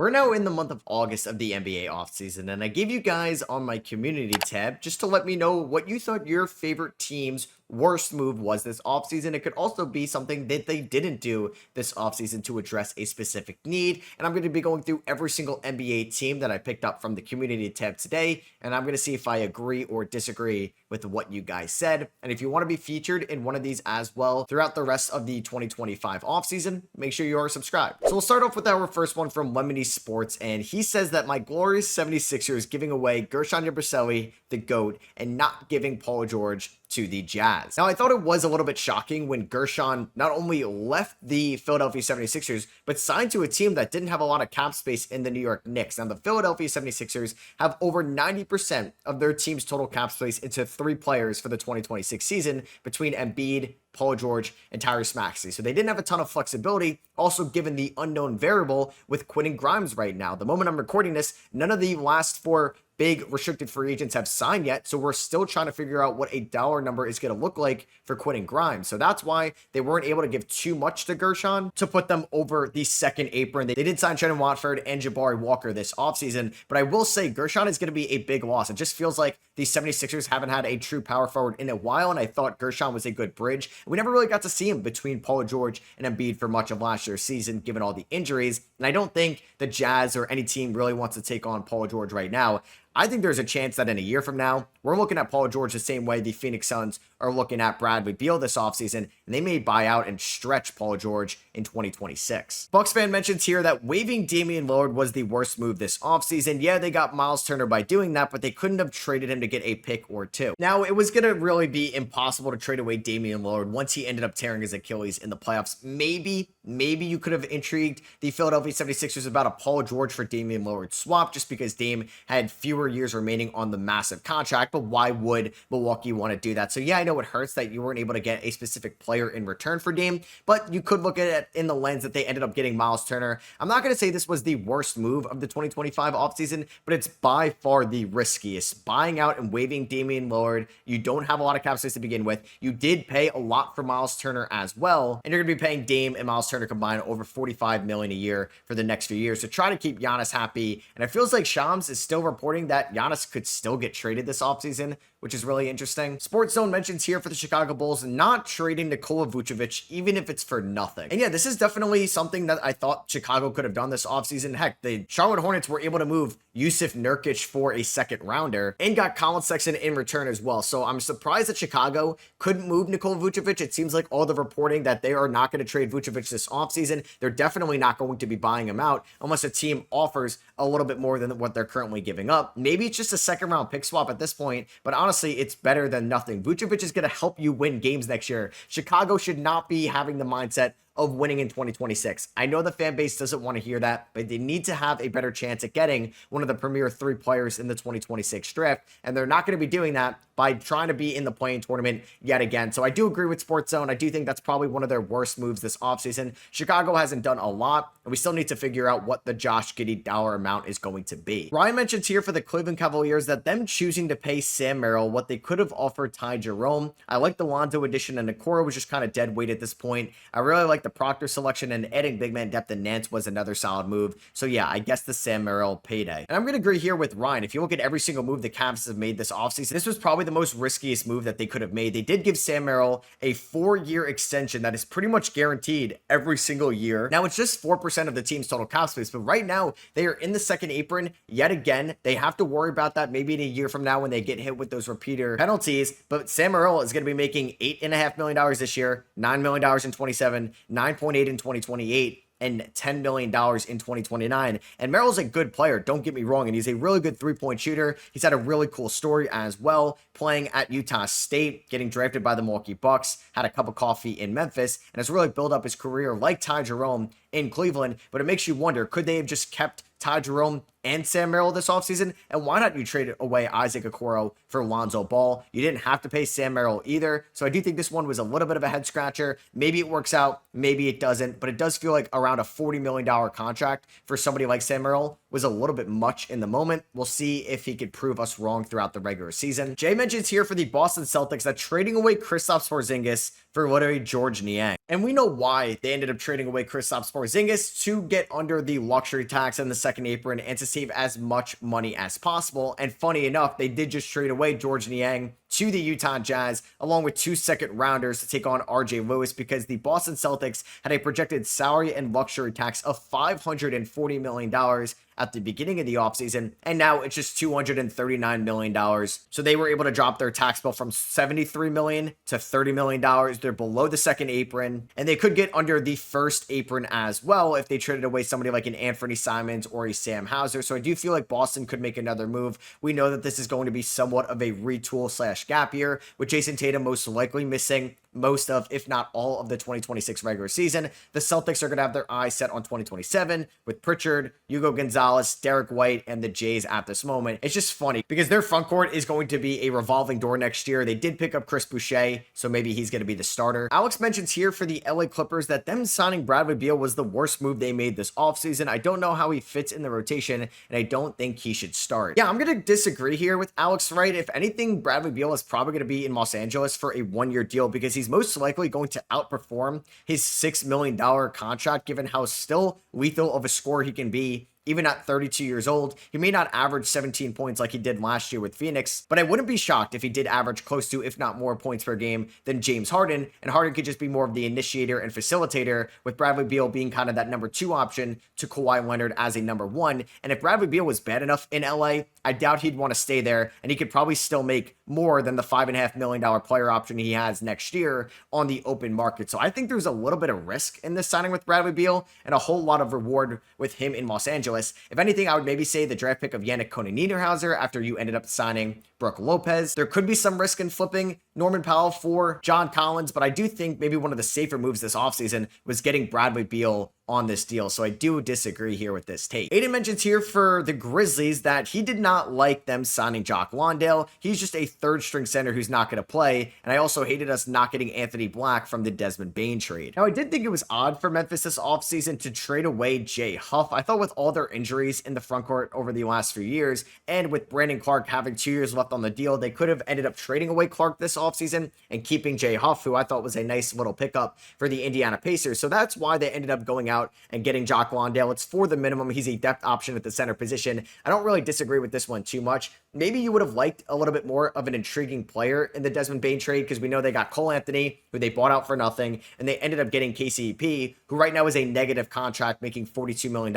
We're now in the month of August of the NBA offseason, and I gave you guys on my community tab just to let me know what you thought your favorite team's worst move was this offseason. It could also be something that they didn't do this offseason to address a specific need. And I'm going to be going through every single NBA team that I picked up from the community tab today, and I'm going to see if I agree or disagree with what you guys said. And if you want to be featured in one of these as well throughout the rest of the 2025 offseason, make sure you are subscribed. So we'll start off with our first one from Lemony Sports, and he says that my glorious 76ers giving away Gershon Yabusele, the GOAT, and not giving Paul George to the Jazz. Now, I thought it was a little bit shocking when Gershon not only left the Philadelphia 76ers, but signed to a team that didn't have a lot of cap space in the New York Knicks. Now, the Philadelphia 76ers have over 90% of their team's total cap space into 3 players for the 2026 season between Embiid, Paul George, and Tyrese Maxey. So they didn't have a ton of flexibility, also given the unknown variable with Quentin Grimes right now. The moment I'm recording this, none of the last 4 big restricted free agents have signed yet, so we're still trying to figure out what a dollar number is going to look like for Quentin Grimes. So that's why they weren't able to give too much to Gershon to put them over the second apron. They did sign Shannon Watford and Jabari Walker this offseason, but I will say Gershon is going to be a big loss. It just feels like the 76ers haven't had a true power forward in a while, and I thought Gershon was a good bridge. We never really got to see him between Paul George and Embiid for much of last year's season, given all the injuries, and I don't think the Jazz or any team really wants to take on Paul George right now. I think there's a chance that in a year from now, we're looking at Paul George the same way the Phoenix Suns are looking at Bradley Beal this offseason, and they may buy out and stretch Paul George in 2026. Bucks fan mentions here that waiving Damian Lillard was the worst move this offseason. Yeah, they got Miles Turner by doing that, but they couldn't have traded him to get a pick or 2. Now, it was going to really be impossible to trade away Damian Lillard once he ended up tearing his Achilles in the playoffs. Maybe you could have intrigued the Philadelphia 76ers about a Paul George for Damian Lillard swap just because Dame had fewer years remaining on the massive contract, but why would Milwaukee want to do that? So yeah, I know it hurts that you weren't able to get a specific player in return for Dame, but you could look at it in the lens that they ended up getting Miles Turner. I'm not going to say this was the worst move of the 2025 offseason, but it's by far the riskiest. Buying out and waiving Damian Lillard, you don't have a lot of cap space to begin with. You did pay a lot for Miles Turner as well, and you're going to be paying Dame and Miles Turner combined over $45 million a year for the next few years to try to keep Giannis happy. And it feels like Shams is still reporting that Giannis could still get traded this offseason, which is really interesting. Sports Zone mentions here for the Chicago Bulls not trading Nikola Vucevic, even if it's for nothing. And yeah, this is definitely something that I thought Chicago could have done this offseason. Heck, the Charlotte Hornets were able to move Yusuf Nurkic for a second rounder and got Colin Sexton in return as well. So I'm surprised that Chicago couldn't move Nikola Vucevic. It seems like all the reporting that they are not going to trade Vucevic this offseason. They're definitely not going to be buying him out unless a team offers a little bit more than what they're currently giving up. Maybe it's just a second round pick swap at this point, but honestly, it's better than nothing. Vucevic is going to help you win games next year. Chicago should not be having the mindset of winning in 2026. I know the fan base doesn't want to hear that, but they need to have a better chance at getting one of the premier 3 players in the 2026 draft, and they're not going to be doing that by trying to be in the play-in tournament yet again. So I do agree with Sports Zone. I do think that's probably one of their worst moves this offseason. Chicago hasn't done a lot, and we still need to figure out what the Josh Giddey dollar amount is going to be. Ryan mentions here for the Cleveland Cavaliers that them choosing to pay Sam Merrill what they could have offered Ty Jerome. I like the Lonzo addition, and Okoro was just kind of dead weight at this point. I really like the Proctor selection, and adding big man depth in Nance was another solid move. So yeah, I guess the Sam Merrill payday. And I'm going to agree here with Ryan. If you look at every single move the Cavs have made this offseason, this was probably the most riskiest move that they could have made. They did give Sam Merrill a 4-year extension that is pretty much guaranteed every single year. Now, it's just 4% of the team's total cap space, but right now they are in the second apron yet again. They have to worry about that maybe in a year from now when they get hit with those repeater penalties, but Sam Merrill is going to be making $8.5 million this year, $9 million in 27, 9.8 in 2028, and $10 million in 2029. And Merrill's a good player, don't get me wrong, and he's a really good three-point shooter. He's had a really cool story as well, playing at Utah State, getting drafted by the Milwaukee Bucks, had a cup of coffee in Memphis, and has really built up his career like Ty Jerome in Cleveland. But it makes you wonder, could they have just kept Ty Jerome and Sam Merrill this offseason? And why not you trade away Isaac Okoro for Lonzo Ball? You didn't have to pay Sam Merrill either. So I do think this one was a little bit of a head scratcher. Maybe it works out, maybe it doesn't, but it does feel like around a $40 million contract for somebody like Sam Merrill was a little bit much in the moment. We'll see if he could prove us wrong throughout the regular season. Jay mentions here for the Boston Celtics that trading away Kristaps Porzingis for literally George Niang. And we know why they ended up trading away Kristaps Porzingis to get under the luxury tax in the second apron and to save as much money as possible. And funny enough, they did just trade away George Niang to the Utah Jazz, along with 2 second-rounders to take on RJ Lewis, because the Boston Celtics had a projected salary and luxury tax of $540 million at the beginning of the offseason, and now it's just $239 million. So they were able to drop their tax bill from $73 million to $30 million. They're below the second apron, and they could get under the first apron as well if they traded away somebody like an Anthony Simons or a Sam Hauser. So I do feel like Boston could make another move. We know that this is going to be somewhat of a retool / gap year, with Jason Tatum most likely missing most of, if not all of, the 2026 regular season. The Celtics are going to have their eyes set on 2027 with Pritchard, Hugo Gonzalez, Derek White, and the Jays at this moment. It's just funny because their front court is going to be a revolving door next year. They did pick up Chris Boucher, so maybe he's going to be the starter. Alex mentions here for the LA Clippers that them signing Bradley Beal was the worst move they made this offseason. I don't know how he fits in the rotation, and I don't think he should start. Yeah, I'm going to disagree here with Alex, right? If anything, Bradley Beal is probably going to be in Los Angeles for a one-year deal because he's most likely going to outperform his $6 million contract, given how still lethal of a scorer he can be. Even at 32 years old, he may not average 17 points like he did last year with Phoenix, but I wouldn't be shocked if he did average close to, if not more, points per game than James Harden, and Harden could just be more of the initiator and facilitator, with Bradley Beal being kind of that number 2 option to Kawhi Leonard as a number 1. And if Bradley Beal was bad enough in LA, I doubt he'd want to stay there, and he could probably still make more than the $5.5 million player option he has next year on the open market. So I think there's a little bit of risk in this signing with Bradley Beal and a whole lot of reward with him in Los Angeles. If anything, I would maybe say the draft pick of Yannick Koenig-Niederhauser after you ended up signing Brook Lopez. There could be some risk in flipping Norman Powell for John Collins, but I do think maybe one of the safer moves this offseason was getting Bradley Beal on this deal. So I do disagree here with this take. Aiden mentions here for the Grizzlies that he did not like them signing Jock Landale. He's just a third string center who's not going to play. And I also hated us not getting Anthony Black from the Desmond Bane trade. Now, I did think it was odd for Memphis this offseason to trade away Jay Huff. I thought with all their injuries in the front court over the last few years, and with Brandon Clark having 2 years left on the deal, they could have ended up trading away Clark this offseason and keeping Jay Huff, who I thought was a nice little pickup for the Indiana Pacers. So that's why they ended up going out and getting Jock Landale. It's for the minimum. He's a depth option at the center position. I don't really disagree with this one too much. Maybe you would have liked a little bit more of an intriguing player in the Desmond Bane trade, because we know they got Cole Anthony, who they bought out for nothing, and they ended up getting KCP, who right now is a negative contract, making $42 million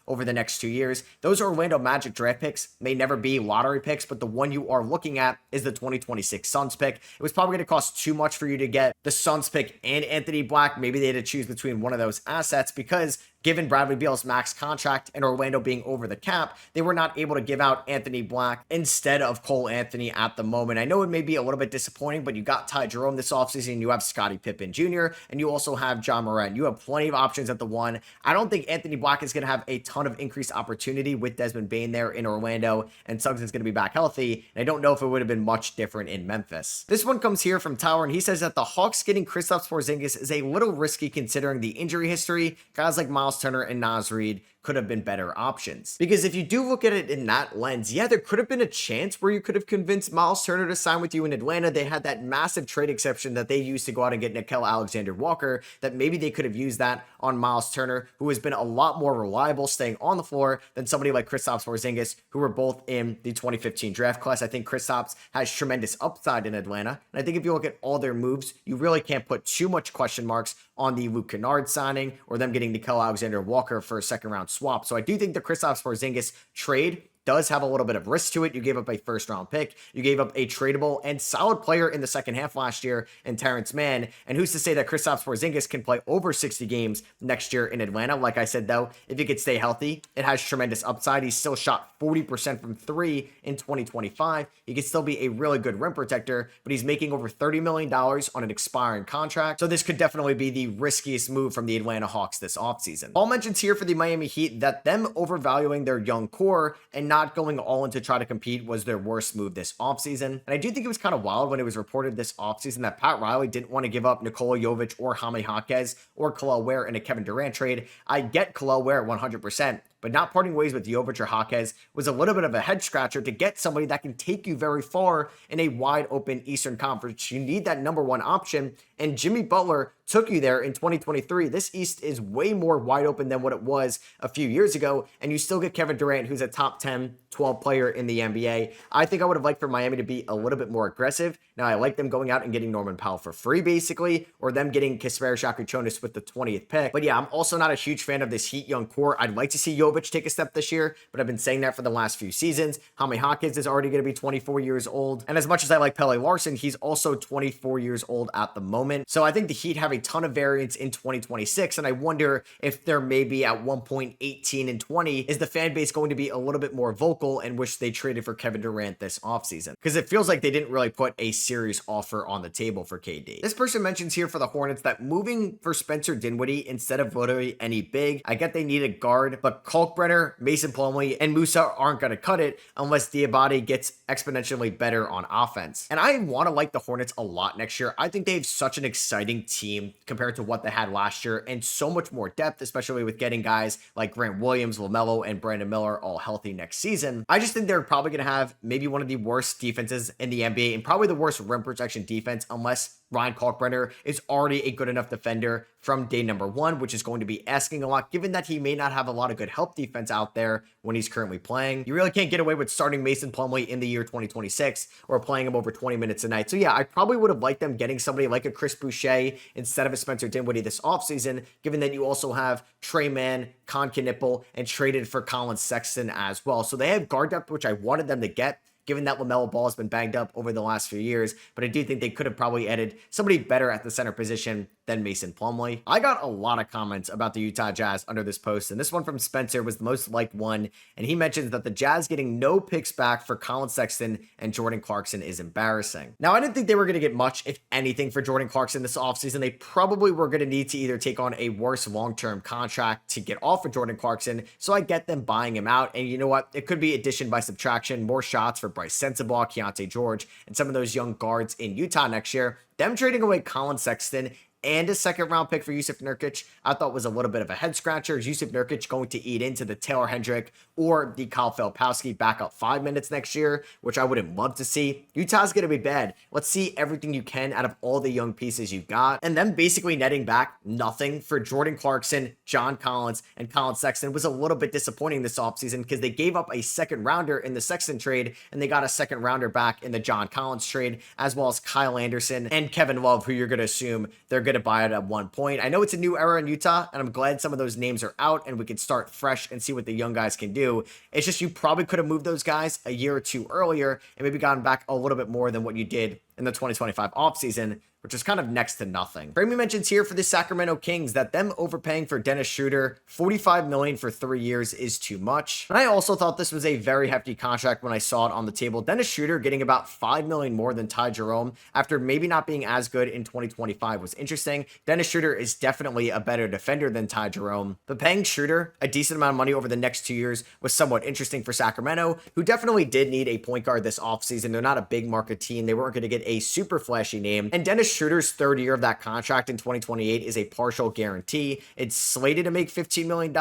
over the next 2 years. Those Orlando Magic draft picks may never be lottery picks, but the one you are looking at is the 2026 Suns pick. It was probably going to cost too much for you to get the Suns pick and Anthony Black. Maybe they had to choose between one of those assets, because given Bradley Beal's max contract and Orlando being over the cap, they were not able to give out Anthony Black instead of Cole Anthony at the moment. I know it may be a little bit disappointing, but you got Ty Jerome this offseason, you have Scottie Pippen Jr., and you also have John Morant. You have plenty of options at the 1. I don't think Anthony Black is going to have a ton of increased opportunity with Desmond Bane there in Orlando, and Suggs is going to be back healthy, and I don't know if it would have been much different in Memphis. This one comes here from Tower, and he says that the Hawks getting Kristaps Porzingis is a little risky considering the injury history. Guys like Miles Turner and Naz Reid could have been better options. Because if you do look at it in that lens, yeah, there could have been a chance where you could have convinced Miles Turner to sign with you in Atlanta. They had that massive trade exception that they used to go out and get Nickeil Alexander-Walker, that maybe they could have used that on Miles Turner, who has been a lot more reliable staying on the floor than somebody like Kristaps Porzingis, who were both in the 2015 draft class. I think Kristaps has tremendous upside in Atlanta, and I think if you look at all their moves, you really can't put too much question marks on the Luke Kennard signing or them getting Nickeil Alexander-Walker for a second-round swap. So I do think the Kristaps Porzingis trade does have a little bit of risk to it. You gave up a first-round pick. You gave up a tradable and solid player in the second half last year in Terrence Mann. And who's to say that Kristaps Porzingis can play over 60 games next year in Atlanta? Like I said, though, if he could stay healthy, it has tremendous upside. He's still shot 40% from 3 in 2025. He could still be a really good rim protector, but he's making over $30 million on an expiring contract. So this could definitely be the riskiest move from the Atlanta Hawks this offseason. Paul mentions here for the Miami Heat that them overvaluing their young core and not going all in to try to compete was their worst move this offseason. And I do think it was kind of wild when it was reported this offseason that Pat Riley didn't want to give up Nikola Jovic or Jaime Jaquez or Kel'el Ware in a Kevin Durant trade. I get Kel'el Ware 100%, but not parting ways with Jovic or Jaquez was a little bit of a head scratcher to get somebody that can take you very far in a wide open Eastern Conference. You need that number one option, and Jimmy Butler took you there in 2023. This East is way more wide open than what it was a few years ago, and you still get Kevin Durant, who's a top 10, 12 player in the NBA. I think I would have liked for Miami to be a little bit more aggressive. Now, I like them going out and getting Norman Powell for free, basically, or them getting Kasperi Shakuchonis with the 20th pick. But yeah, I'm also not a huge fan of this Heat young core. I'd like to see Jovic take a step this year, but I've been saying that for the last few seasons. Jaime Jaquez is already going to be 24 years old, and as much as I like Pele Larson, he's also 24 years old at the moment. So I think the Heat have a ton of variance in 2026, and I wonder if there may be at one point 18 and 20, is the fan base going to be a little bit more vocal and wish they traded for Kevin Durant this offseason? Because it feels like they didn't really put a serious offer on the table for KD. This person mentions here for the Hornets that moving for Spencer Dinwiddie instead of literally any big, I get they need a guard, but Kalkbrenner, Mason Plumlee, and Musa aren't going to cut it unless Diabate gets exponentially better on offense. And I want to like the Hornets a lot next year. I think they have such an exciting team compared to what they had last year, and so much more depth, especially with getting guys like Grant Williams, LaMelo, and Brandon Miller all healthy next season. I just think they're probably going to have maybe one of the worst defenses in the NBA and probably the worst rim protection defense, unless Ryan Kalkbrenner is already a good enough defender from day number one, which is going to be asking a lot, given that he may not have a lot of good help defense out there when he's currently playing. You really can't get away with starting Mason Plumlee in the year 2026 or playing him over 20 minutes a night. So yeah, I probably would have liked them getting somebody like a Chris Boucher instead of a Spencer Dinwiddie this offseason, given that you also have Trey Mann, Con Knipple, and traded for Colin Sexton as well. So they have guard depth, which I wanted them to get, given that LaMelo Ball has been banged up over the last few years, but I do think they could have probably added somebody better at the center position than Mason Plumlee. I got a lot of comments about the Utah Jazz under this post, and this one from Spencer was the most liked one, and he mentions that the Jazz getting no picks back for Colin Sexton and Jordan Clarkson is embarrassing. Now, I didn't think they were going to get much, if anything, for Jordan Clarkson this offseason. They probably were going to need to either take on a worse long-term contract to get off of Jordan Clarkson, so I get them buying him out, and you know what? It could be addition by subtraction, more shots for Bryce Sensabaugh, Keontae George, and some of those young guards in Utah next year. Them trading away Colin Sexton and a second-round pick for Jusuf Nurkic, I thought was a little bit of a head-scratcher. Is Jusuf Nurkic going to eat into the Taylor Hendrick or the Kyle Filipowski backup 5 minutes next year, which I wouldn't love to see? Utah's going to be bad. Let's see everything you can out of all the young pieces you've got. And them basically netting back nothing for Jordan Clarkson, John Collins, and Colin Sexton was a little bit disappointing this offseason because they gave up a second-rounder in the Sexton trade, and they got a second-rounder back in the John Collins trade, as well as Kyle Anderson and Kevin Love, who you're going to assume they're going to buy it at one point. I know it's a new era in Utah, and I'm glad some of those names are out and we can start fresh and see what the young guys can do. It's just you probably could have moved those guys a year or two earlier and maybe gotten back a little bit more than what you did in the 2025 offseason, which is kind of next to nothing. Framey mentions here for the Sacramento Kings that them overpaying for Dennis Schroeder, $45 million for 3 years is too much. And I also thought this was a very hefty contract when I saw it on the table. Dennis Schroeder getting about $5 million more than Ty Jerome after maybe not being as good in 2025 was interesting. Dennis Schroeder is definitely a better defender than Ty Jerome, but paying Schroeder a decent amount of money over the next 2 years was somewhat interesting for Sacramento, who definitely did need a point guard this offseason. They're not a big market team. They weren't going to get a super flashy name, and Dennis Schroeder's third year of that contract in 2028 is a partial guarantee. It's slated to make $15 million,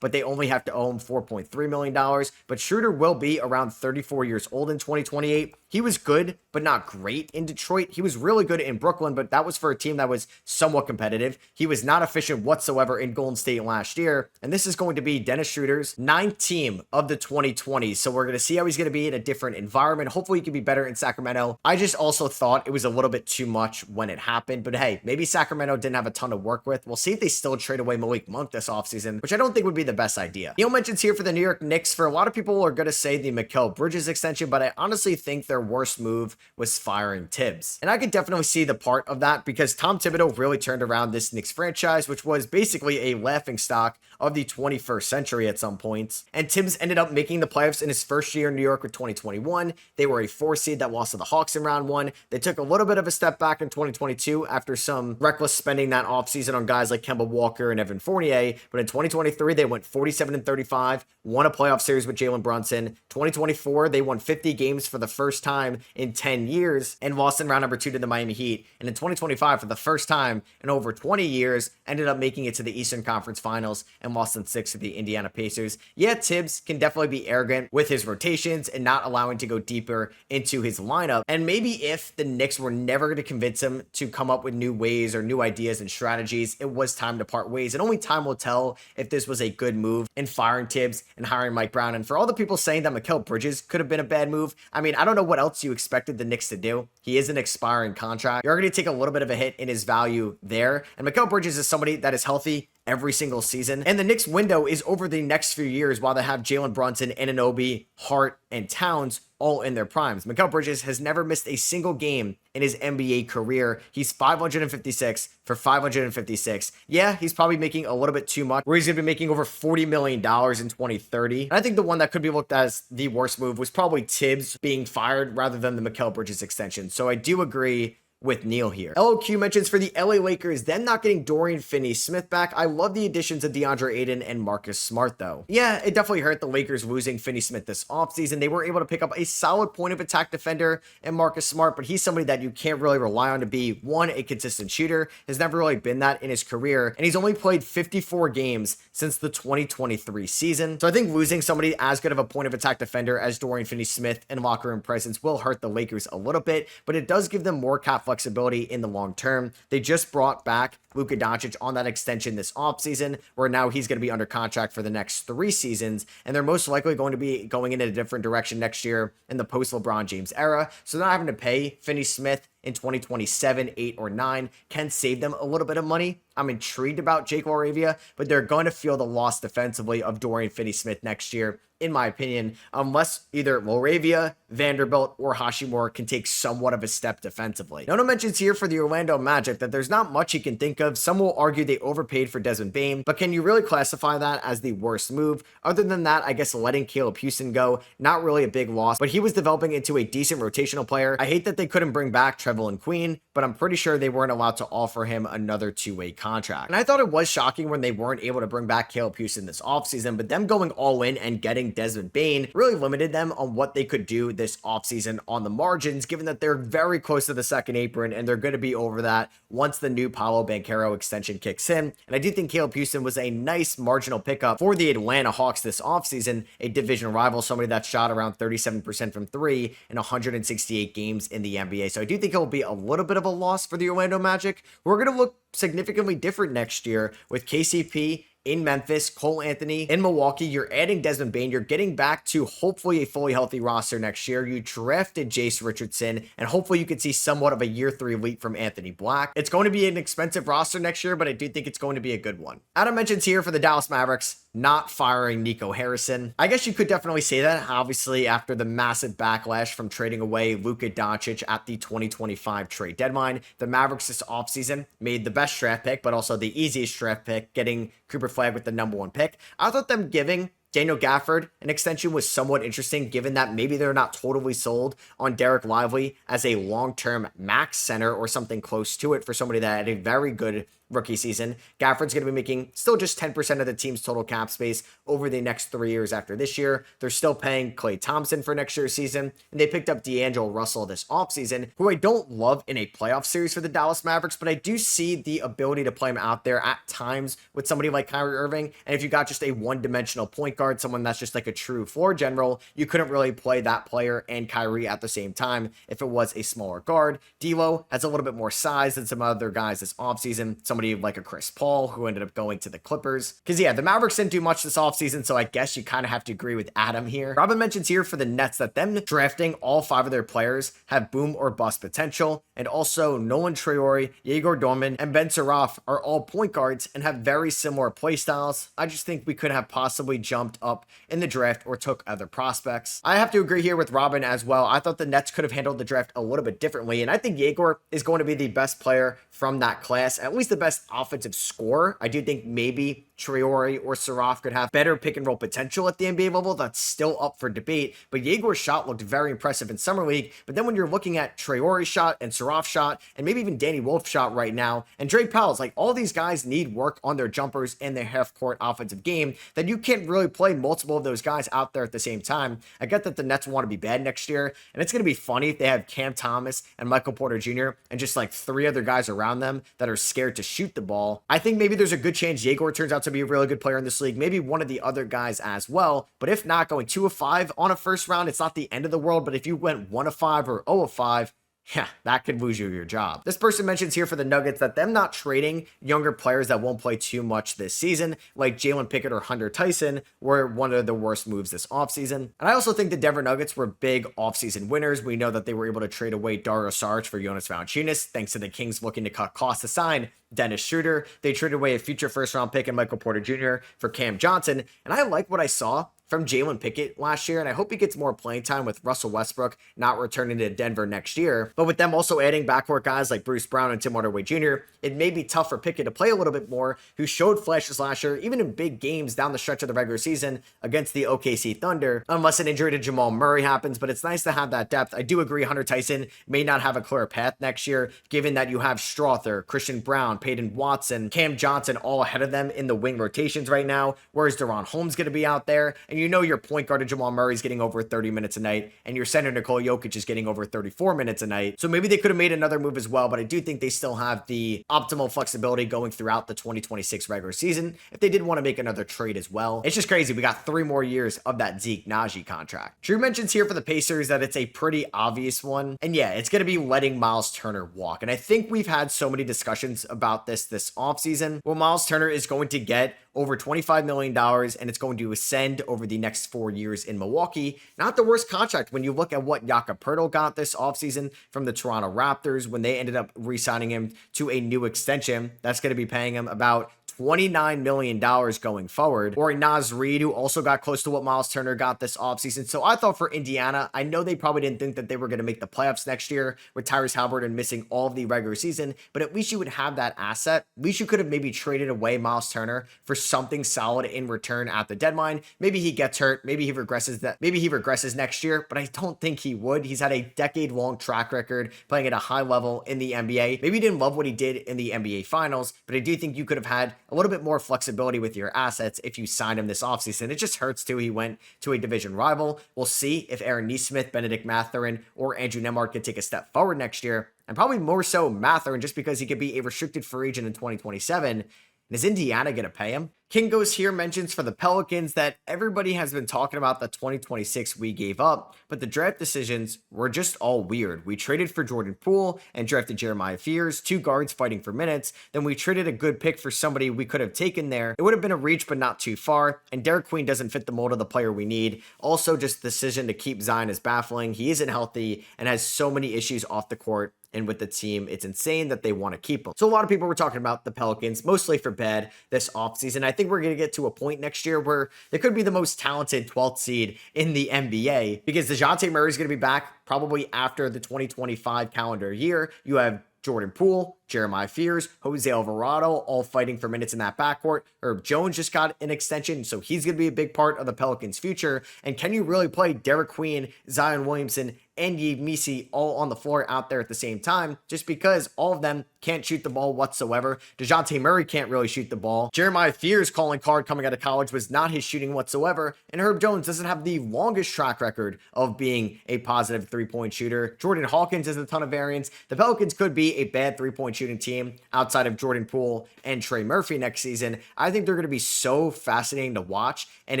but they only have to owe him $4.3 million. But Schroeder will be around 34 years old in 2028. He was good, but not great in Detroit. He was really good in Brooklyn, but that was for a team that was somewhat competitive. He was not efficient whatsoever in Golden State last year, and this is going to be Dennis Schroeder's 9th team of the 2020s. So we're going to see how he's going to be in a different environment. Hopefully he can be better in Sacramento. I just also thought it was a little bit too much when it happened, but hey, maybe Sacramento didn't have a ton to work with. We'll see if they still trade away Malik Monk this offseason, which I don't think would be the best idea. Neil mentions here for the New York Knicks, for a lot of people are going to say the Mikal Bridges extension, but I honestly think their worst move was firing Tibbs. And I could definitely see the part of that because Tom Thibodeau really turned around this Knicks franchise, which was basically a laughingstock of the 21st century at some points. And Tibbs ended up making the playoffs in his first year in New York with 2021. They were a 4 seed that lost to the Hawks in round 1. They took a little bit of a step back in 2022 after some reckless spending that offseason on guys like Kemba Walker and Evan Fournier. But in 2023, they went 47-35, won a playoff series with Jalen Brunson. 2024, they won 50 games for the first time in 10 years and lost in round number 2 to the Miami Heat. And in 2025, for the first time in over 20 years, ended up making it to the Eastern Conference Finals and and lost in 6 to the Indiana Pacers. Yeah, Tibbs can definitely be arrogant with his rotations and not allowing to go deeper into his lineup. And maybe if the Knicks were never going to convince him to come up with new ways or new ideas and strategies, it was time to part ways. And only time will tell if this was a good move in firing Tibbs and hiring Mike Brown. And for all the people saying that Mikal Bridges could have been a bad move, I mean, I don't know what else you expected the Knicks to do. He is an expiring contract. You're going to take a little bit of a hit in his value there. And Mikal Bridges is somebody that is healthy every single season. And the Knicks window is over the next few years while they have Jalen Brunson, Anunoby, Hart, and Towns all in their primes. Mikal Bridges has never missed a single game in his NBA career. He's 556 for 556. Yeah, he's probably making a little bit too much, where he's going to be making over $40 million in 2030. And I think the one that could be looked at as the worst move was probably Tibbs being fired rather than the Mikal Bridges extension. So I do agree with Neil here. LOQ mentions for the LA Lakers, them not getting Dorian Finney-Smith back. I love the additions of DeAndre Ayton and Marcus Smart, though. Yeah, it definitely hurt the Lakers losing Finney-Smith this offseason. They were able to pick up a solid point of attack defender in Marcus Smart, but he's somebody that you can't really rely on to be, one, a consistent shooter. Has never really been that in his career, and he's only played 54 games since the 2023 season. So I think losing somebody as good of a point of attack defender as Dorian Finney-Smith and locker room presence will hurt the Lakers a little bit, but it does give them more cap flexibility in the long term. They just brought back Luka Doncic on that extension this offseason, where now he's going to be under contract for the next 3 seasons, and they're most likely going to be going in a different direction next year in the post-LeBron James era. So not having to pay Finney-Smith in 2027, 8, or 9 can save them a little bit of money. I'm intrigued about Jake LaRavia, but they're going to feel the loss defensively of Dorian Finney-Smith next year, in my opinion, unless either LaRavia, Vanderbilt, or Hashimura can take somewhat of a step defensively. Nono mentions here for the Orlando Magic that there's not much he can think of. Some will argue they overpaid for Desmond Bane, but can you really classify that as the worst move? Other than that, I guess letting Caleb Houston go, not really a big loss, but he was developing into a decent rotational player. I hate that they couldn't bring back Trevelyan Queen, but I'm pretty sure they weren't allowed to offer him another 2-way contract. And I thought it was shocking when they weren't able to bring back Caleb Houston this offseason, but them going all in and getting Desmond Bane really limited them on what they could do this offseason on the margins, given that they're very close to the second apron and they're going to be over that once the new Paolo Banchero extension kicks in. And I do think Caleb Houston was a nice marginal pickup for the Atlanta Hawks this offseason, a division rival, somebody that shot around 37% from 3 in 168 games in the NBA. So I do think it will be a little bit of a loss for the Orlando Magic. We're going to look significantly different next year with KCP in Memphis, Cole Anthony in Milwaukee. You're adding Desmond Bane. You're getting back to hopefully a fully healthy roster next year. You drafted Jace Richardson, and hopefully you could see somewhat of a year 3 leap from Anthony Black. It's going to be an expensive roster next year, but I do think it's going to be a good one. Adam mentions here for the Dallas Mavericks, not firing Nico Harrison. I guess you could definitely say that, obviously, after the massive backlash from trading away Luka Doncic at the 2025 trade deadline. The Mavericks this offseason made the best draft pick, but also the easiest draft pick, getting Cooper Flagg with the number 1 pick. I thought them giving Daniel Gafford an extension was somewhat interesting, given that maybe they're not totally sold on Derek Lively as a long-term max center or something close to it for somebody that had a very good rookie season. Gafford's going to be making still just 10% of the team's total cap space over the next 3 years after this year. They're still paying Klay Thompson for next year's season, and they picked up D'Angelo Russell this offseason, who I don't love in a playoff series for the Dallas Mavericks, but I do see the ability to play him out there at times with somebody like Kyrie Irving. And if you got just a one-dimensional point guard, someone that's just like a true floor general, you couldn't really play that player and Kyrie at the same time if it was a smaller guard. D'Lo has a little bit more size than some other guys this offseason, somebody like a Chris Paul, who ended up going to the Clippers. Because, yeah, the Mavericks didn't do much this offseason, so I guess you kind of have to agree with Adam here. Robin mentions here for the Nets that them drafting all 5 of their players have boom or bust potential, and also Nolan Traore, Yegor Dorman, and Ben Suraf are all point guards and have very similar play styles. I just think we could have possibly jumped up in the draft or took other prospects. I have to agree here with Robin as well. I thought the Nets could have handled the draft a little bit differently, and I think Yegor is going to be the best player from that class, at least the best offensive scorer. I do think maybe Traore or Suraf could have better pick and roll potential at the NBA level. That's still up for debate, but Yegor's shot looked very impressive in Summer League. But then when you're looking at Traore's shot and Suraf's shot, and maybe even Danny Wolf's shot right now, and Drake Powell's, like, all these guys need work on their jumpers and their half-court offensive game, that you can't really play multiple of those guys out there at the same time. I get that the Nets want to be bad next year, and it's going to be funny if they have Cam Thomas and Michael Porter Jr. and just like 3 other guys around them that are scared to shoot the ball. I think maybe there's a good chance Yegor turns out to be a really good player in this league, maybe one of the other guys as well. But if not, going 2 of 5 on a first round, it's not the end of the world. But if you went 1 of 5 or 0 of 5, yeah, that could lose you your job. This person mentions here for the Nuggets that them not trading younger players that won't play too much this season, like Jalen Pickett or Hunter Tyson, were one of the worst moves this offseason. And I also think the Denver Nuggets were big offseason winners. We know that they were able to trade away Dario Saric for Jonas Valanciunas, thanks to the Kings looking to cut costs to sign Dennis Schroeder. They traded away a future first-round pick and Michael Porter Jr. for Cam Johnson. And I like what I saw from Jalen Pickett last year, and I hope he gets more playing time with Russell Westbrook not returning to Denver next year. But with them also adding backcourt guys like Bruce Brown and Tim Hardaway Jr., it may be tough for Pickett to play a little bit more, who showed flashes last year, even in big games down the stretch of the regular season against the OKC Thunder, unless an injury to Jamal Murray happens. But it's nice to have that depth. I do agree Hunter Tyson may not have a clear path next year, given that you have Strother, Christian Brown, Peyton Watson, Cam Johnson all ahead of them in the wing rotations right now, whereas Deron Holmes going to be out there, and you know your point guard Jamal Murray is getting over 30 minutes a night, and your center Nikola Jokic is getting over 34 minutes a night. So maybe they could have made another move as well, but I do think they still have the optimal flexibility going throughout the 2026 regular season if they did want to make another trade as well. It's just crazy. We got 3 more years of that Zeke Naji contract. Drew mentions here for the Pacers that it's a pretty obvious one, and yeah, it's going to be letting Miles Turner walk. And I think we've had so many discussions about this offseason. Well, Miles Turner is going to get over $25 million, and it's going to ascend over the next 4 years in Milwaukee. Not the worst contract when you look at what Jakob Poeltl got this offseason from the Toronto Raptors when they ended up re-signing him to a new extension. That's going to be paying him about $29 million going forward. Or Naz Reid, who also got close to what Miles Turner got this offseason. So I thought for Indiana, I know they probably didn't think that they were going to make the playoffs next year with Tyrese Halliburton missing all of the regular season, but at least you would have that asset. At least you could have maybe traded away Miles Turner for something solid in return at the deadline. Maybe he gets hurt. Maybe he regresses next year, but I don't think he would. He's had a decade-long track record playing at a high level in the NBA. Maybe he didn't love what he did in the NBA Finals, but I do think you could have had a little bit more flexibility with your assets if you signed him this offseason. It just hurts too. He went to a division rival. We'll see if Aaron Nesmith, Benedict Mathurin, or Andrew Nembhard can take a step forward next year. And probably more so Mathurin, just because he could be a restricted free agent in 2027. And is Indiana going to pay him? King Goes Here mentions for the Pelicans that everybody has been talking about the 2026 we gave up, but the draft decisions were just all weird. We traded for Jordan Poole and drafted Jeremiah Fears, 2 guards fighting for minutes. Then we traded a good pick for somebody we could have taken there. It would have been a reach, but not too far. And Derek Queen doesn't fit the mold of the player we need. Also, just the decision to keep Zion is baffling. He isn't healthy and has so many issues off the court. And with the team, it's insane that they want to keep him. So a lot of people were talking about the Pelicans, mostly for bad this offseason. I think we're going to get to a point next year where they could be the most talented 12th seed in the NBA, because DeJounte Murray is going to be back probably after the 2025 calendar year. You have Jordan Poole, Jeremiah Fears, Jose Alvarado, all fighting for minutes in that backcourt. Herb Jones just got an extension, so he's going to be a big part of the Pelicans' future. And can you really play Derek Queen, Zion Williamson, and Yves Missi all on the floor out there at the same time, just because all of them can't shoot the ball whatsoever? DeJounte Murray can't really shoot the ball. Jeremiah Fears' calling card coming out of college was not his shooting whatsoever, and Herb Jones doesn't have the longest track record of being a positive three-point shooter. Jordan Hawkins has a ton of variance. The Pelicans could be a bad three-point shooting team outside of Jordan Poole and Trey Murphy next season. I think they're going to be so fascinating to watch, and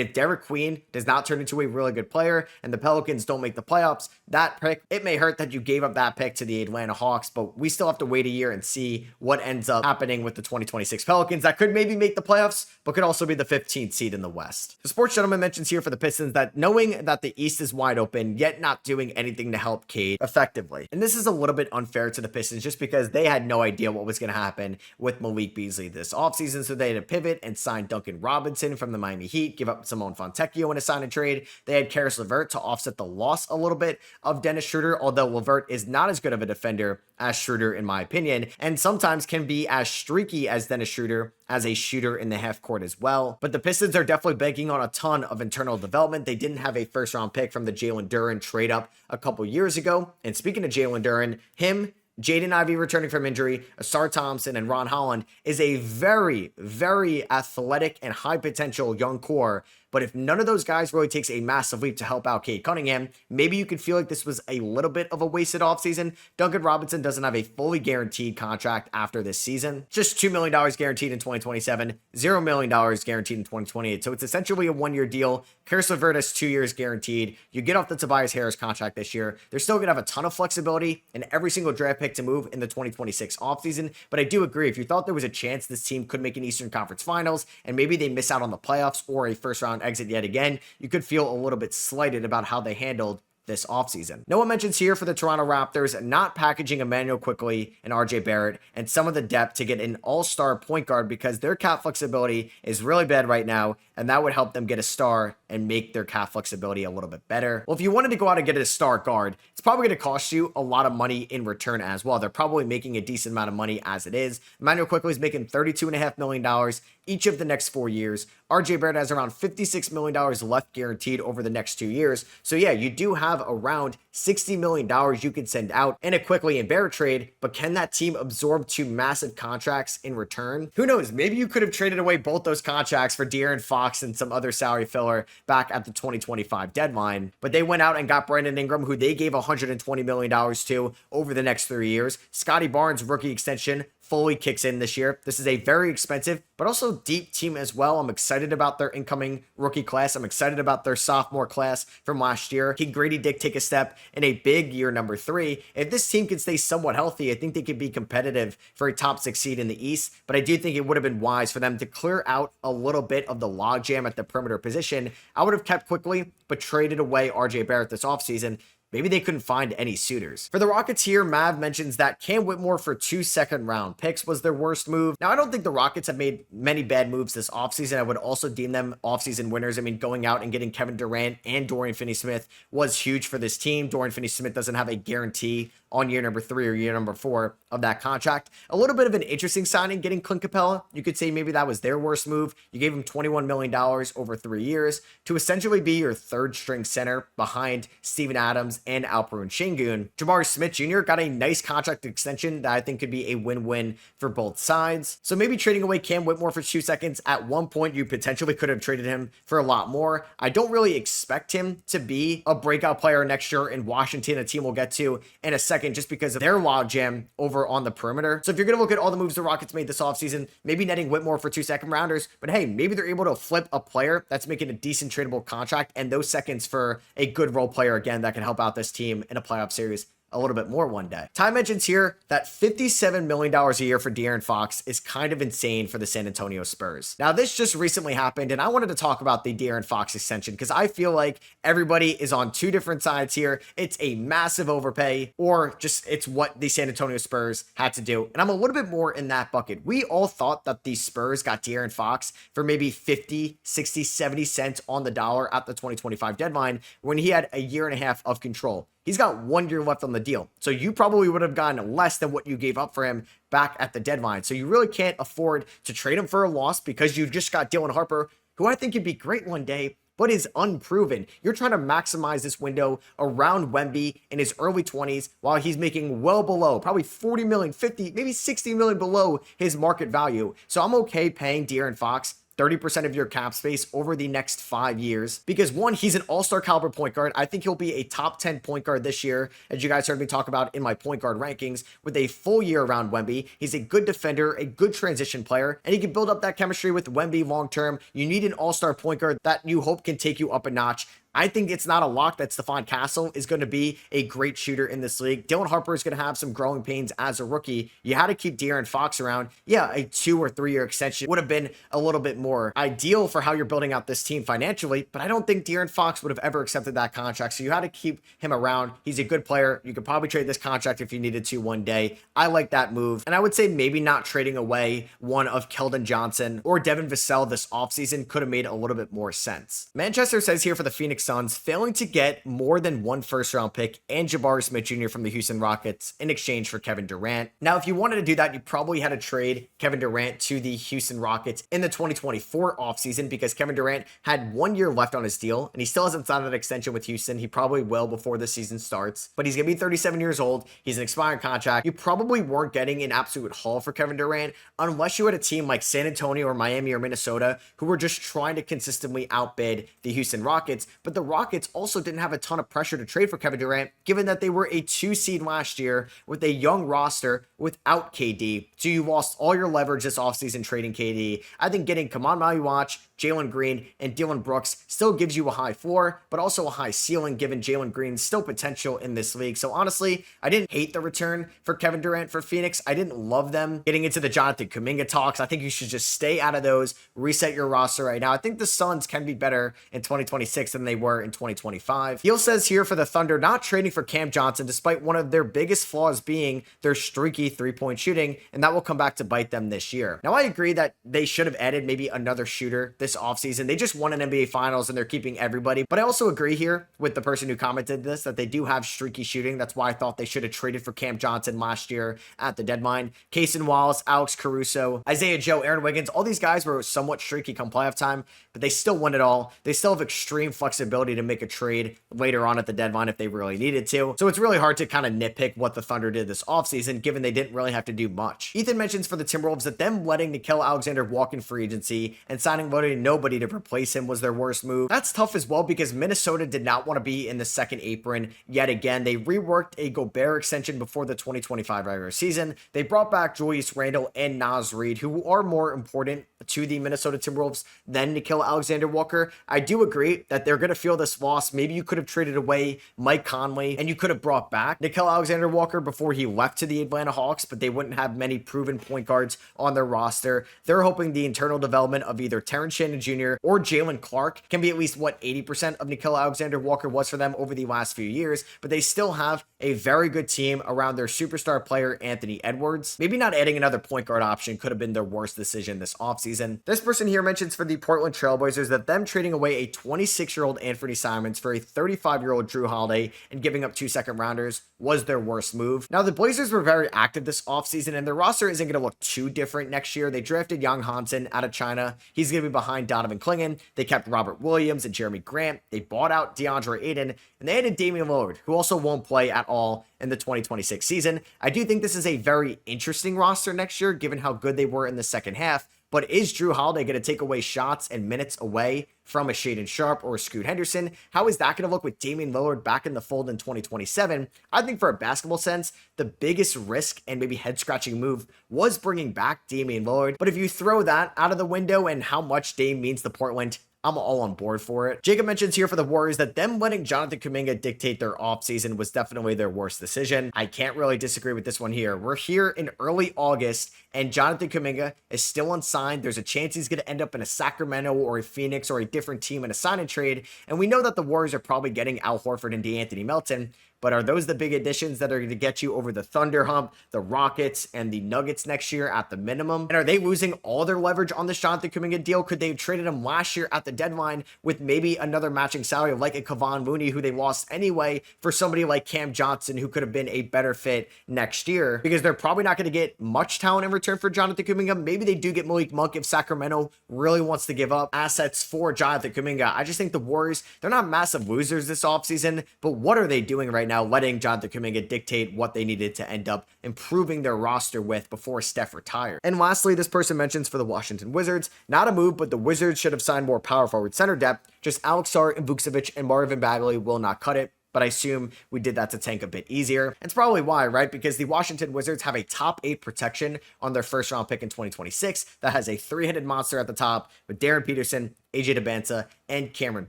if Derek Queen does not turn into a really good player and the Pelicans don't make the playoffs, that pick, it may hurt that you gave up that pick to the Atlanta Hawks, but we still have to wait a year and see what ends up happening with the 2026 Pelicans. That could maybe make the playoffs, but could also be the 15th seed in the West. The Sports Gentleman mentions here for the Pistons that knowing that the East is wide open, yet not doing anything to help Cade effectively. And this is a little bit unfair to the Pistons just because they had no idea what was going to happen with Malik Beasley this offseason, so they had to pivot and sign Duncan Robinson from the Miami Heat, give up Simone Fontecchio in a sign and trade. They had Karis LeVert to offset the loss a little bit of Dennis Schroeder, although LeVert is not as good of a defender as Schroeder in my opinion, and sometimes can be as streaky as Dennis Schroeder as a shooter in the half court as well. But the Pistons are definitely banking on a ton of internal development. They didn't have a first round pick from the Jalen Duren trade up a couple years ago. And speaking of Jalen Duren, Jaden Ivey returning from injury, Asar Thompson, and Ron Holland is a very, very athletic and high potential young core. But if none of those guys really takes a massive leap to help out Cade Cunningham, maybe you could feel like this was a little bit of a wasted offseason. Duncan Robinson doesn't have a fully guaranteed contract after this season. Just $2 million guaranteed in 2027, $0 million guaranteed in 2028. So it's essentially a one-year deal. Karis LeVert has 2 years guaranteed. You get off the Tobias Harris contract this year. They're still going to have a ton of flexibility and every single draft pick to move in the 2026 offseason. But I do agree, if you thought there was a chance this team could make an Eastern Conference Finals and maybe they miss out on the playoffs or a first-round exit yet again, you could feel a little bit slighted about how they handled this offseason. No one mentions here for the Toronto Raptors not packaging Emmanuel Quickley and RJ Barrett and some of the depth to get an all-star point guard because their cap flexibility is really bad right now, and that would help them get a star and make their cap flexibility a little bit better. Well, if you wanted to go out and get a star guard, it's probably going to cost you a lot of money in return as well. They're probably making a decent amount of money as it is. Emmanuel Quickley is making $32.5 million each of the next 4 years. RJ Barrett has around $56 million left guaranteed over the next 2 years. So yeah, you do have around $60 million you can send out in a Quickley and Barrett trade, but can that team absorb 2 massive contracts in return? Who knows? Maybe you could have traded away both those contracts for De'Aaron Fox and some other salary filler back at the 2025 deadline, but they went out and got Brandon Ingram, who they gave $120 million to over the next 3 years. Scotty Barnes' rookie extension fully kicks in this year. This is a very expensive, but also deep team as well. I'm excited about their incoming rookie class. I'm excited about their sophomore class from last year. Can Grady Dick take a step in a big year number 3? If this team can stay somewhat healthy, I think they could be competitive for a top 6 seed in the East, but I do think it would have been wise for them to clear out a little bit of the logjam at the perimeter position. I would have kept Quickley, but traded away RJ Barrett this offseason. Maybe they couldn't find any suitors. For the Rockets here, Mav mentions that Cam Whitmore for 2 second-round picks was their worst move. Now, I don't think the Rockets have made many bad moves this offseason. I would also deem them offseason winners. I mean, going out and getting Kevin Durant and Dorian Finney-Smith was huge for this team. Dorian Finney-Smith doesn't have a guarantee on year number 3 or year number 4 of that contract. A little bit of an interesting signing, getting Clint Capella. You could say maybe that was their worst move. You gave him $21 million over 3 years to essentially be your third string center behind Steven Adams and Alperen Şengün. Jabari Smith Jr. got a nice contract extension that I think could be a win-win for both sides. So maybe trading away Cam Whitmore for 2 seconds, at one point you potentially could have traded him for a lot more. I don't really expect him to be a breakout player next year in Washington, a team we'll get to in a second, just because of their logjam over on the perimeter. So if you're going to look at all the moves the Rockets made this offseason, maybe netting Whitmore for 2 second-rounders, but hey, maybe they're able to flip a player that's making a decent tradable contract and those seconds for a good role player, again, that can help out this team in a playoff series a little bit more one day. Ty mentions here that $57 million a year for De'Aaron Fox is kind of insane for the San Antonio Spurs. Now, this just recently happened, and I wanted to talk about the De'Aaron Fox extension because I feel like everybody is on 2 different sides here. It's a massive overpay, or just it's what the San Antonio Spurs had to do, and I'm a little bit more in that bucket. We all thought that the Spurs got De'Aaron Fox for maybe 50, 60, 70 cents on the dollar at the 2025 deadline when he had a year and a half of control. He's got 1 year left on the deal. So you probably would have gotten less than what you gave up for him back at the deadline. So you really can't afford to trade him for a loss because you've just got Dylan Harper, who I think could be great one day, but is unproven. You're trying to maximize this window around Wemby in his early 20s while he's making well below, probably 40 million, 50, maybe 60 million below his market value. So I'm okay paying De'Aaron Fox 30% of your cap space over the next 5 years because, one, he's an all-star caliber point guard. I think he'll be a top 10 point guard this year, as you guys heard me talk about in my point guard rankings, with a full year around Wemby. He's a good defender, a good transition player, and he can build up that chemistry with Wemby long-term. You need an all-star point guard that you hope can take you up a notch. I think it's not a lock that Stephon Castle is going to be a great shooter in this league. Dylan Harper is going to have some growing pains as a rookie. You had to keep De'Aaron Fox around. Yeah, a 2 or 3 year extension would have been a little bit more ideal for how you're building out this team financially, but I don't think De'Aaron Fox would have ever accepted that contract, so you had to keep him around. He's a good player. You could probably trade this contract if you needed to one day. I like that move, and I would say maybe not trading away one of Keldon Johnson or Devin Vassell this offseason could have made a little bit more sense. Manchester says here for the Phoenix Phoenix Suns failing to get more than one first-round pick and Jabari Smith Jr. from the Houston Rockets in exchange for Kevin Durant. Now, if you wanted to do that, you probably had to trade Kevin Durant to the Houston Rockets in the 2024 offseason because Kevin Durant had 1 year left on his deal, and he still hasn't signed an extension with Houston. He probably will before the season starts, but he's going to be 37 years old. He's an expiring contract. You probably weren't getting an absolute haul for Kevin Durant unless you had a team like San Antonio or Miami or Minnesota who were just trying to consistently outbid the Houston Rockets. But the Rockets also didn't have a ton of pressure to trade for Kevin Durant, given that they were a 2 seed last year with a young roster without KD. So you lost all your leverage this offseason trading KD. I think getting Kaman Maluach, Jalen Green, and Dillon Brooks still gives you a high floor, but also a high ceiling given Jalen Green's still potential in this league. So honestly, I didn't hate the return for Kevin Durant for Phoenix. I didn't love them getting into the Jonathan Kuminga talks. I think you should just stay out of those, reset your roster right now. I think the Suns can be better in 2026 than they were in 2025. Heel says here for the Thunder, not trading for Cam Johnson, despite one of their biggest flaws being their streaky three-point shooting, and that will come back to bite them this year. Now, I agree that they should have added maybe another shooter this offseason. They just won an NBA Finals and they're keeping everybody. But I also agree here with the person who commented this that they do have streaky shooting. That's why I thought they should have traded for Cam Johnson last year at the deadline. Kaysen Wallace, Alex Caruso, Isaiah Joe, Aaron Wiggins, all these guys were somewhat streaky come playoff time, but they still won it all. They still have extreme flexibility to make a trade later on at the deadline if they really needed to. So it's really hard to kind of nitpick what the Thunder did this offseason, given they didn't really have to do much. Ethan mentions for the Timberwolves that them letting Nickeil Alexander walk in free agency and signing literally nobody to replace him was their worst move. That's tough as well because Minnesota did not want to be in the second apron yet again. They reworked a Gobert extension before the 2025 regular season. They brought back Julius Randle and Naz Reid, who are more important to the Minnesota Timberwolves than Nickeil Alexander-Walker. I do agree that they're going to feel this loss. Maybe you could have traded away Mike Conley and you could have brought back Nickeil Alexander-Walker before he left to the Atlanta Hawks, but they wouldn't have many proven point guards on their roster. They're hoping the internal development of either Terrence Shannon Jr. or Jalen Clark can be at least what 80% of Nickeil Alexander-Walker was for them over the last few years, but they still have a very good team around their superstar player Anthony Edwards. Maybe not adding another point guard option could have been their worst decision this offseason. This person here mentions for the Portland Trailblazers that them trading away a 26-year-old Anthony Simons for a 35-year-old Drew Holiday and giving up 2 second-rounders was their worst move. Now, the Blazers were very active this offseason, and their roster isn't going to look too different next year. They drafted Young Hansen out of China. He's going to be behind Donovan Clingan. They kept Robert Williams and Jeremy Grant. They bought out DeAndre Ayton, and they added Damian Lillard, who also won't play at all in the 2026 season. I do think this is a very interesting roster next year, given how good they were in the second half. But is Drew Holiday going to take away shots and minutes away from a Shaedon Sharpe or a Scoot Henderson? How is that going to look with Damian Lillard back in the fold in 2027? I think for a basketball sense, the biggest risk and maybe head-scratching move was bringing back Damian Lillard. But if you throw that out of the window and how much Dame means to Portland, I'm all on board for it. Jacob mentions here for the Warriors that them letting Jonathan Kuminga dictate their offseason was definitely their worst decision. I can't really disagree with this one here. We're here in early August and Jonathan Kuminga is still unsigned. There's a chance he's going to end up in a Sacramento or a Phoenix or a different team in a sign and trade. And we know that the Warriors are probably getting Al Horford and DeAnthony Melton. But are those the big additions that are going to get you over the Thunder hump, the Rockets, and the Nuggets next year at the minimum? And are they losing all their leverage on the Jonathan Kuminga deal? Could they have traded him last year at the deadline with maybe another matching salary like a Kevon Looney, who they lost anyway, for somebody like Cam Johnson, who could have been a better fit next year? Because they're probably not going to get much talent in return for Jonathan Kuminga. Maybe they do get Malik Monk if Sacramento really wants to give up assets for Jonathan Kuminga. I just think the Warriors, they're not massive losers this offseason, but what are they doing right now, letting Jonathan Kuminga dictate what they needed to end up improving their roster with before Steph retired? And lastly, this person mentions for the Washington Wizards, not a move, but the Wizards should have signed more power forward center depth. Just Alex Sarr and Vukcevic and Marvin Bagley will not cut it. But I assume we did that to tank a bit easier. It's probably why, right? Because the Washington Wizards have a top 8 protection on their first round pick in 2026 that has a 3-headed monster at the top with Darren Peterson, AJ DeBanza, and Cameron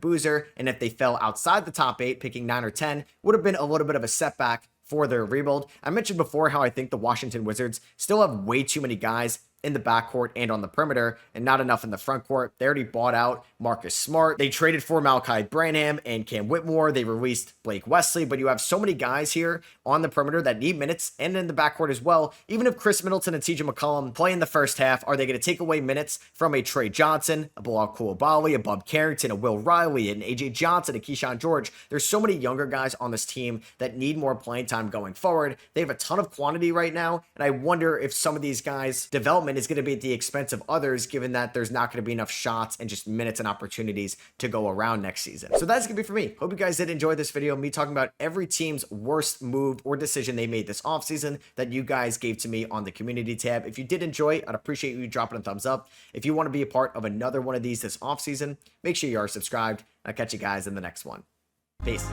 Boozer. And if they fell outside the top 8, picking 9 or 10, would have been a little bit of a setback for their rebuild. I mentioned before how I think the Washington Wizards still have way too many guys in the backcourt and on the perimeter, and not enough in the front court. They already bought out Marcus Smart. They traded for Malachi Branham and Cam Whitmore. They released Blake Wesley, but you have so many guys here on the perimeter that need minutes and in the backcourt as well. Even if Chris Middleton and TJ McCollum play in the first half, are they going to take away minutes from a Trey Johnson, a Bilal Coulibaly, a Bub Carrington, a Will Riley, an AJ Johnson, a Keyshawn George? There's so many younger guys on this team that need more playing time going forward. They have a ton of quantity right now, and I wonder if some of these guys' development is going to be at the expense of others, given that there's not going to be enough shots and just minutes and opportunities to go around next season. So that's going to be for me. Hope you guys did enjoy this video, me talking about every team's worst move or decision they made this offseason that you guys gave to me on the community tab. If you did enjoy, I'd appreciate you dropping a thumbs up. If you want to be a part of another one of these this offseason, make sure you are subscribed. I'll catch you guys in the next one. Peace.